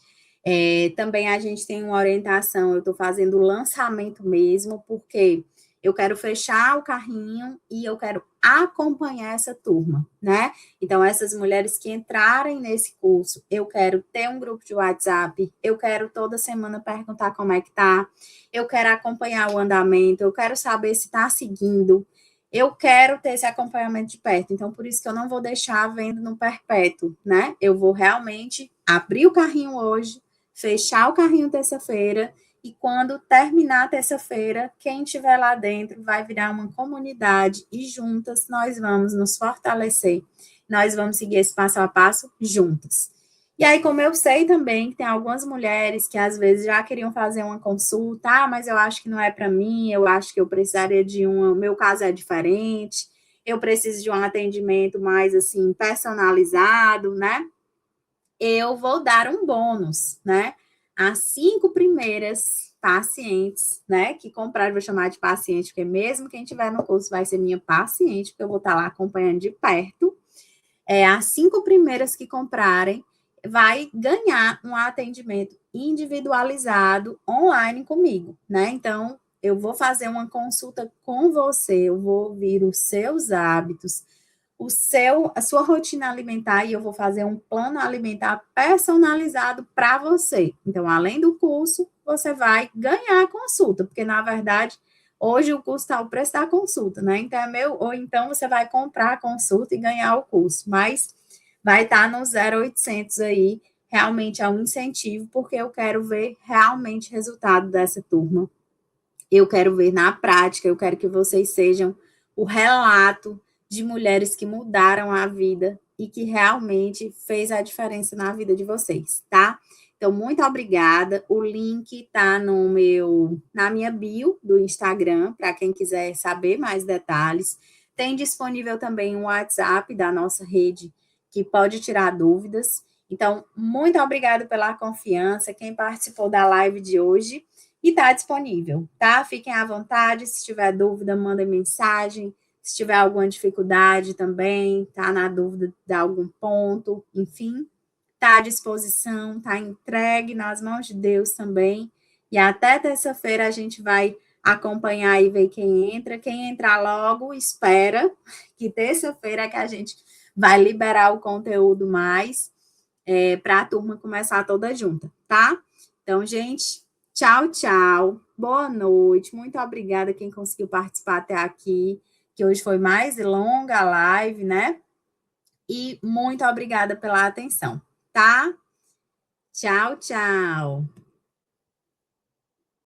Também a gente tem uma orientação, eu estou fazendo o lançamento mesmo, porque eu quero fechar o carrinho e eu quero acompanhar essa turma, né? Então, essas mulheres que entrarem nesse curso, eu quero ter um grupo de WhatsApp, eu quero toda semana perguntar como é que tá, eu quero acompanhar o andamento, eu quero saber se está seguindo, eu quero ter esse acompanhamento de perto, então por isso que eu não vou deixar a venda no perpétuo, né? Eu vou realmente abrir o carrinho hoje, fechar o carrinho terça-feira, e quando terminar a terça-feira, quem estiver lá dentro vai virar uma comunidade e juntas nós vamos nos fortalecer, nós vamos seguir esse passo a passo juntas. E aí, como eu sei também que tem algumas mulheres que às vezes já queriam fazer uma consulta, mas eu acho que não é para mim, eu acho que eu precisaria de meu caso é diferente, eu preciso de um atendimento mais assim personalizado, né? Eu vou dar um bônus, né? As 5 primeiras pacientes, né, que compraram, vou chamar de paciente, porque mesmo quem tiver no curso vai ser minha paciente, porque eu vou estar lá acompanhando de perto. As 5 primeiras que comprarem vai ganhar um atendimento individualizado online comigo, né? Então, eu vou fazer uma consulta com você, eu vou ouvir os seus hábitos, a sua rotina alimentar, e eu vou fazer um plano alimentar personalizado para você. Então, além do curso, você vai ganhar a consulta, porque na verdade hoje o curso está o preço da consulta, né? Então ou então você vai comprar a consulta e ganhar o curso, mas vai estar no 0800 aí, realmente é um incentivo, porque eu quero ver realmente resultado dessa turma. Eu quero ver na prática, eu quero que vocês sejam o relato de mulheres que mudaram a vida e que realmente fez a diferença na vida de vocês, tá? Então, muito obrigada. O link está na minha bio do Instagram, para quem quiser saber mais detalhes. Tem disponível também um WhatsApp da nossa rede que pode tirar dúvidas. Então, muito obrigada pela confiança, quem participou da live de hoje. E está disponível, tá? Fiquem à vontade, se tiver dúvida, mandem mensagem. Se tiver alguma dificuldade também, tá na dúvida de algum ponto, enfim, tá à disposição, tá entregue nas mãos de Deus também. E até terça-feira a gente vai acompanhar e ver quem entra. Quem entrar logo, espera, que terça-feira é que a gente vai liberar o conteúdo mais para a turma começar toda junta, tá? Então, gente, tchau, tchau. Boa noite. Muito obrigada quem conseguiu participar até aqui, que hoje foi mais longa a live, né? E muito obrigada pela atenção, tá? Tchau, tchau.